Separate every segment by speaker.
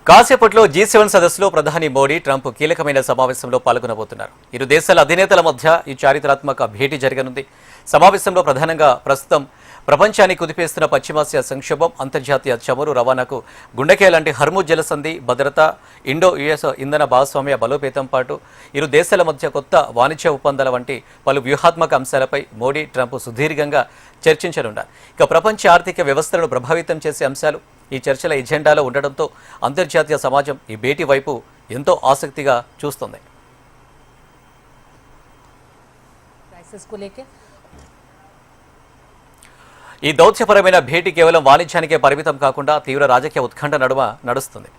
Speaker 1: కాసేపట్లో G7 సదస్సులో ప్రధాని మోడీ ట్రంప్ కీలకమైన సమావేశంలో పాల్గొనబోతున్నారు. ఇరు దేశాల అధినేతల మధ్య ఈ చారిత్రాత్మక భేటీ జరగనుంది. సమావేశంలో ప్రధానంగా ప్రస్తుతం ప్రపంచాన్ని కుదిపేస్తున్న పశ్చిమాసియా సంక్షోభం, అంతర్జాతీయ చమురు రవాణాకు గుండెకాయ లాంటి హర్ముజ్ జలసంధి, భద్రత, ఇండో-యుఎస్ ఇంధన భాగస్వామ్య బలోపేతం పాటు ఇరు దేశాల మధ్య కొత్త వాణిజ్య ఒప్పందాల వంటి పలు వ్యూహాత్మక అంశాలపై మోడీ, ట్రంప్ సుదీర్ఘంగా చర్చించనున్నారు. ఇక ప్రపంచ ఆర్థిక వ్యవస్థలను ప్రభావితం చేసే అంశాలు ఈ చర్చల ఎజెండాలో ఉండడంతో అంతర్జాతీయ సమాజం ఈ భేటీ వైపు ఎంతో ఆసక్తిగా చూస్తుంది. ఈ దౌత్యపరమైన భేటీ కేవలం వాణిజ్యానికే పరిమితం కాకుండా తీవ్ర రాజకీయ ఉత్కంఠ నడుమ నడుస్తుంది.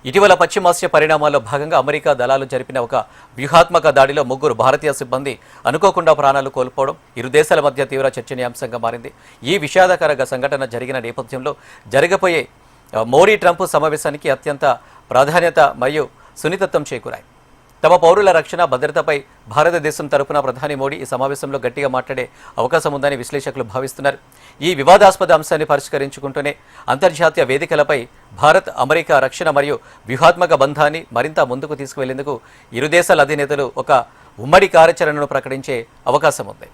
Speaker 1: ఇటీవల పశ్చిమాసియా పరిణామాల్లో భాగంగా అమెరికా దళాలు జరిపిన ఒక వ్యూహాత్మక దాడిలో 3 భారతీయ సిబ్బంది అనుకోకుండా ప్రాణాలు కోల్పోవడం ఇరు దేశాల మధ్య తీవ్ర చర్చనీయాంశంగా మారింది. ఈ విషాదకర సంఘటన జరిగిన నేపథ్యంలో జరగబోయే మోడీ ట్రంప్ సమావేశానికి అత్యంత ప్రాధాన్యత మరియు సున్నితత్వం చేకూరాయి. తమ పౌరుల రక్షణ, భద్రతపై భారతదేశం తరపున ప్రధాని మోడీ ఈ సమావేశంలో గట్టిగా మాట్లాడే అవకాశం ఉందని విశ్లేషకులు భావిస్తున్నారు. ఈ వివాదాస్పద అంశాన్ని పరిష్కరించుకుంటూనే అంతర్జాతీయ వేదికలపై భారత్, అమెరికా రక్షణ మరియు వ్యూహాత్మక బంధాన్ని మరింత ముందుకు తీసుకువెళ్లేందుకు ఇరు దేశాల అధినేతలు ఒక ఉమ్మడి కార్యాచరణను ప్రకటించే అవకాశం ఉంది.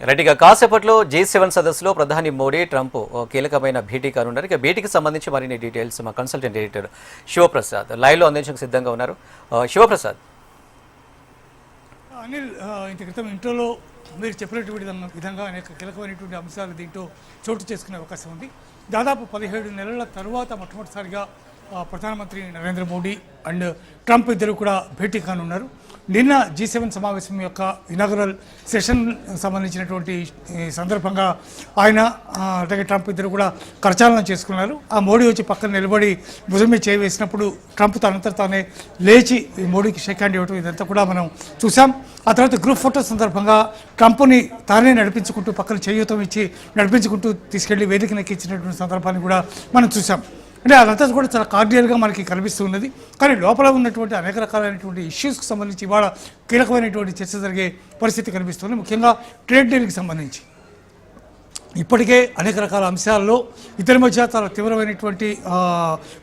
Speaker 1: రైట్గా కాసేపట్లో G7 సదస్సులో ప్రధాని మోడీ, ట్రంప్ కీలకమైన భేటీ కానున్నారు. ఇక భేటీకి సంబంధించి మరిన్ని డీటెయిల్స్ మా కన్సల్టెంట్ ఎడిటర్ శివప్రసాద్ లైవ్లో అందించడానికి సిద్ధంగా ఉన్నారు. శివప్రసాద్.
Speaker 2: అనిల్, ఇంత క్రితం ఇంట్రోలో మీరు చెప్పినటువంటి విధంగా అనేక కీలకమైనటువంటి అంశాలు దీంట్లో చోటు చేసుకునే అవకాశం ఉంది. దాదాపు 17 నెలల తర్వాత మొట్టమొదటిసారిగా ప్రధానమంత్రి నరేంద్ర మోడీ అండ్ ట్రంప్ ఇద్దరు కూడా భేటీ కానున్నారు. నిన్న G7 సమావేశం యొక్క ఇనాగరల్ సెషన్ సంబంధించినటువంటి సందర్భంగా ఆయన అలాగే ట్రంప్ ఇద్దరు కూడా కరచాలనం చేసుకున్నారు. ఆ మోడీ వచ్చి పక్కన నిలబడి భుజం మీద చేయి వేసినప్పుడు ట్రంప్ తనంతా తానే లేచి మోడీకి షేక్ హ్యాండ్ ఇవ్వడం ఇదంతా కూడా మనం చూసాం. ఆ తర్వాత గ్రూప్ ఫోటో సందర్భంగా ట్రంప్ని తానే నడిపించుకుంటూ పక్కన చేయూతం ఇచ్చి నడిపించుకుంటూ తీసుకెళ్లి వేదికనెక్కి ఇచ్చినటువంటి సందర్భాన్ని కూడా మనం చూసాం. అంటే అదంతా కూడా చాలా కార్డియల్గా మనకి కనిపిస్తున్నది. కానీ లోపల ఉన్నటువంటి అనేక రకాలైనటువంటి ఇష్యూస్కి సంబంధించి ఇవాళ కీలకమైనటువంటి చర్చ జరిగే పరిస్థితి కనిపిస్తుంది. ముఖ్యంగా ట్రేడ్ డీల్కి సంబంధించి ఇప్పటికే అనేక రకాల అంశాల్లో ఇద్దరి మధ్య చాలా తీవ్రమైనటువంటి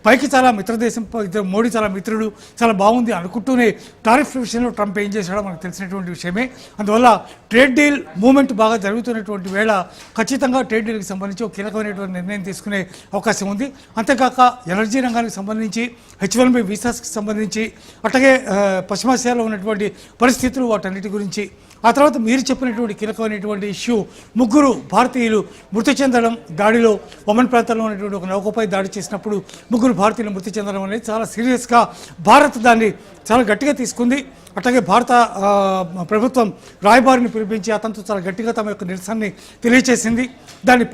Speaker 2: పైకి చాలా మిత్రదేశం, ఇద్దరు మోడీ చాలా మిత్రుడు, చాలా బాగుంది అనుకుంటూనే టారిఫ్ విషయంలో ట్రంప్ ఏం చేశాడో మనకు తెలిసినటువంటి విషయమే. అందువల్ల ట్రేడ్ డీల్ మూవ్మెంట్ బాగా జరుగుతున్నటువంటి వేళ ఖచ్చితంగా ట్రేడ్ డీల్కి సంబంధించి ఒక కీలకమైనటువంటి నిర్ణయం తీసుకునే అవకాశం ఉంది. అంతేకాక ఎనర్జీ రంగానికి సంబంధించి, H1B వీసాస్కి సంబంధించి, అట్లాగే పశ్చిమాసియాలో ఉన్నటువంటి పరిస్థితులు వాటన్నిటి గురించి, ఆ తర్వాత మీరు చెప్పినటువంటి కీలకమైనటువంటి ఇష్యూ 3 భారతీయులు మృతి చెందడం, దాడిలో ఒమన్ ప్రాంతంలో ఉన్నటువంటి ఒక నౌకపై దాడి చేసినప్పుడు 3 భారతీయులు మృతి చెందడం అనేది చాలా సీరియస్గా భారత్ దాన్ని చాలా గట్టిగా తీసుకుంది. అట్లాగే భారత ప్రభుత్వం రాయబారిని పిలిపించి అతనితో చాలా గట్టిగా తమ యొక్క నిరసనని తెలియజేసింది. దాన్ని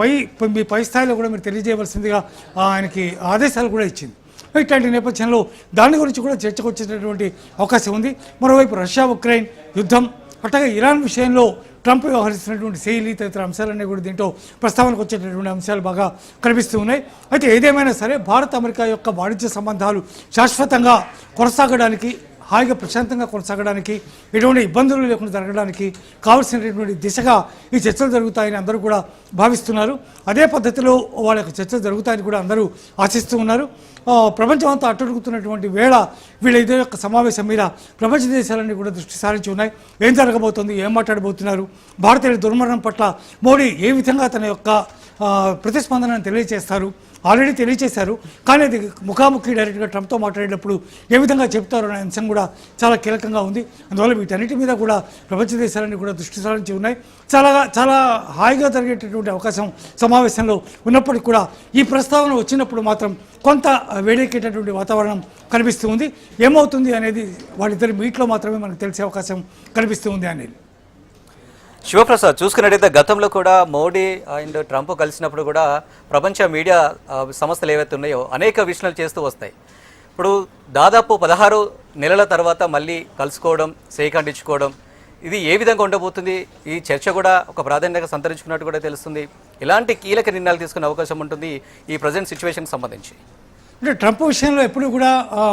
Speaker 2: మీ పై స్థాయిలో కూడా మీరు తెలియజేయవలసిందిగా ఆయనకి ఆదేశాలు కూడా ఇచ్చింది. ఇట్లాంటి నేపథ్యంలో దాని గురించి కూడా చర్చకు వచ్చేటటువంటి అవకాశం ఉంది. మరోవైపు రష్యా ఉక్రెయిన్ యుద్ధం, అట్లాగే ఇరాన్ విషయంలో ట్రంప్ వ్యవహరిస్తున్నటువంటి శైలి తదితర అంశాలన్నీ కూడా దీంట్లో ప్రస్తావనకు వచ్చేటటువంటి అంశాలు బాగా కనిపిస్తూ ఉన్నాయి. అయితే ఏదేమైనా సరే భారత్, అమెరికా యొక్క వాణిజ్య సంబంధాలు శాశ్వతంగా కొనసాగడానికి, హాయిగా ప్రశాంతంగా కొనసాగడానికి, ఎటువంటి ఇబ్బందులు లేకుండా జరగడానికి కావలసినటువంటి దిశగా ఈ చర్చలు జరుగుతాయని అందరూ కూడా భావిస్తున్నారు. అదే పద్ధతిలో వాళ్ళ యొక్క చర్చలు జరుగుతాయని కూడా అందరూ ఆశిస్తూ ఉన్నారు. ప్రపంచం అంతా అట్టడుగుతున్నటువంటి వేళ వీళ్ళ ఇదే యొక్క సమావేశం మీద ప్రపంచ దేశాలన్నీ కూడా దృష్టి సారించి ఉన్నాయి. ఏం జరగబోతుంది, ఏం మాట్లాడబోతున్నారు, భారతీయుల దుర్మరణం పట్ల మోడీ ఏ విధంగా తన యొక్క ప్రతిస్పందనను తెలియజేస్తారు, ఆల్రెడీ తెలియజేశారు. కానీ అది ముఖాముఖి డైరెక్ట్గా ట్రంప్తో మాట్లాడేటప్పుడు ఏ విధంగా చెప్తారు అనే అంశం కూడా చాలా కీలకంగా ఉంది. అందువల్ల వీటన్నిటి మీద కూడా ప్రపంచ దేశాలన్నీ కూడా దృష్టి సారించి ఉన్నాయి. చాలా హాయిగా జరిగేటటువంటి అవకాశం సమావేశంలో ఉన్నప్పటికీ కూడా ఈ ప్రస్తావన వచ్చినప్పుడు మాత్రం కొంత వేడెక్కేటటువంటి వాతావరణం కనిపిస్తూ ఉంది. ఏమవుతుంది అనేది వాళ్ళిద్దరి మీట్లో మాత్రమే మనకు తెలిసే అవకాశం కనిపిస్తూ ఉంది అనేది.
Speaker 1: శివప్రసాద్, చూసుకున్నట్టయితే గతంలో కూడా మోడీ అండ్ ట్రంప్ కలిసినప్పుడు కూడా ప్రపంచ మీడియా సంస్థలు ఏవైతే ఉన్నాయో అనేక విషయాలు చేస్తూ వస్తాయి. ఇప్పుడు దాదాపు 16 నెలల తర్వాత మళ్ళీ కలుసుకోవడం, సేకండించుకోవడం, ఇది ఏ విధంగా ఉండబోతుంది? ఈ చర్చ కూడా ఒక ప్రాధాన్యత సంతరించుకున్నట్టు కూడా తెలుస్తుంది. ఇలాంటి కీలక నిర్ణయాలు తీసుకునే అవకాశం ఉంటుంది ఈ ప్రజెంట్ సిచ్యువేషన్కి సంబంధించి.
Speaker 2: అంటే ట్రంప్ విషయంలో ఎప్పుడు కూడా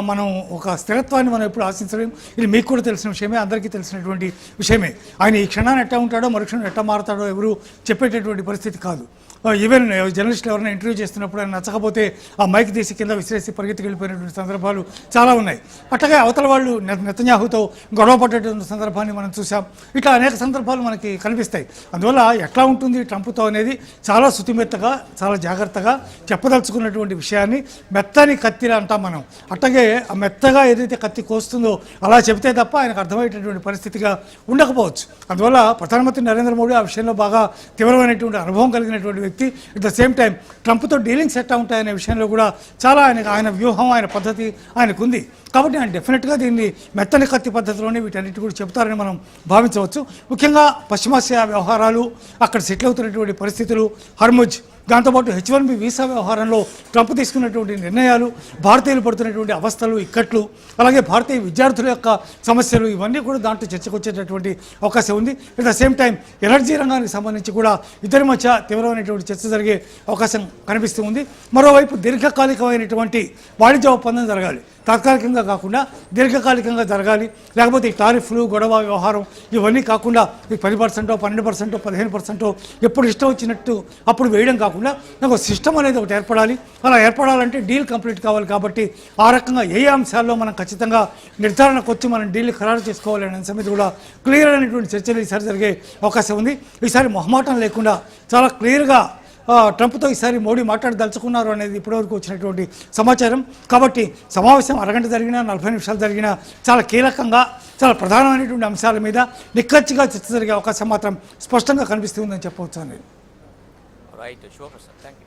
Speaker 2: మనం ఒక స్థిరత్వాన్ని మనం ఎప్పుడు ఆశించలేము. ఇది మీకు కూడా తెలిసిన విషయమే, అందరికీ తెలిసినటువంటి విషయమే. ఆయన ఈ క్షణాన్ని ఎట్టా ఉంటాడో మరుక్షణం ఎట్టా మారుతాడో ఎవరు చెప్పేటటువంటి పరిస్థితి కాదు. ఈవెన్ జర్నలిస్టులు ఎవరైనా ఇంటర్వ్యూ చేస్తున్నప్పుడు ఆయన నచ్చకపోతే ఆ మైక్ తీసి కింద విసిరేసి పరిగెత్తి వెళ్ళిపోయినటువంటి సందర్భాలు చాలా ఉన్నాయి. అట్లాగే అవతల వాళ్ళు నెతన్యాహుతో గొడవ పడ్డటువంటి సందర్భాన్ని మనం చూసాం. ఇట్లా అనేక సందర్భాలు మనకి కనిపిస్తాయి. అందువల్ల ఎట్లా ఉంటుంది ట్రంప్తో అనేది చాలా శుతిమెత్తగా, చాలా జాగ్రత్తగా చెప్పదలుచుకున్నటువంటి విషయాన్ని మెత్తని కత్తిలా అంటాం మనం. అట్లాగే ఆ మెత్తగా ఏదైతే కత్తి కోస్తుందో అలా చెబితే తప్ప ఆయనకు అర్థమయ్యేటటువంటి పరిస్థితిగా ఉండకపోవచ్చు. అందువల్ల ప్రధానమంత్రి నరేంద్ర మోడీ ఆ విషయంలో బాగా తీవ్రమైనటువంటి అనుభవం కలిగినటువంటి వ్యక్తి. అట్ ద సేమ్ టైం ట్రంప్తో డీలింగ్స్ ఎట్లా ఉంటాయనే విషయంలో కూడా చాలా ఆయన వ్యూహం, ఆయన పద్ధతి ఆయనకు ఉంది. కాబట్టి ఆయన డెఫినెట్గా దీన్ని మెత్తని కత్తి పద్ధతిలోనే వీటన్నిటి కూడా చెబుతారని మనం భావించవచ్చు. ముఖ్యంగా పశ్చిమాసియా వ్యవహారాలు, అక్కడ సెటిల్ అవుతున్నటువంటి పరిస్థితులు, హర్ముజ్, దాంతోపాటు H1B వీసా వ్యవహారంలో ట్రంప్ తీసుకున్నటువంటి నిర్ణయాలు, భారతీయులు పడుతున్నటువంటి అవస్థలు, ఇక్కట్లు, అలాగే భారతీయ విద్యార్థుల యొక్క సమస్యలు, ఇవన్నీ కూడా దాంట్లో చర్చకు వచ్చేటటువంటి అవకాశం ఉంది. At the same time energy రంగానికి సంబంధించి కూడా ఇద్దరి మధ్య తీవ్రమైనటువంటి చర్చ జరిగే అవకాశం కనిపిస్తూ ఉంది. మరోవైపు దీర్ఘకాలికమైనటువంటి వాణిజ్య ఒప్పందం జరగాలి, తాత్కాలికంగా కాకుండా దీర్ఘకాలికంగా జరగాలి. లేకపోతే ఈ టారిఫ్లు, గొడవ వ్యవహారం ఇవన్నీ కాకుండా ఈ 10%, 12%, 15% ఎప్పుడు ఇష్టం వచ్చినట్టు అప్పుడు వేయడం కాకుండా నాకు సిస్టమ్ అనేది ఒకటి ఏర్పడాలి. అలా ఏర్పడాలంటే డీల్ కంప్లీట్ కావాలి. కాబట్టి ఆ రకంగా ఏ అంశాల్లో మనం ఖచ్చితంగా నిర్ధారణకు వచ్చి మనం డీల్ ఖరారు చేసుకోవాలి అనే అంశం మీద కూడా క్లియర్ అయినటువంటి చర్చలు ఈసారి జరిగే అవకాశం ఉంది. ఈసారి మొహమాటం లేకుండా చాలా క్లియర్గా ట్రంప్తో ఈసారి మోడీ మాట్లాడదలుచుకున్నారు అనేది ఇప్పటివరకు వచ్చినటువంటి సమాచారం. కాబట్టి సమావేశం అరగంట జరిగినా 40 నిమిషాలు జరిగినా చాలా కీలకంగా, చాలా ప్రధానమైనటువంటి అంశాల మీద నిక్కచ్చిగా చర్చ జరిగే అవకాశం మాత్రం స్పష్టంగా కనిపిస్తుందని చెప్పవచ్చు అనేది.
Speaker 1: Right, Shivaprasad, thank you.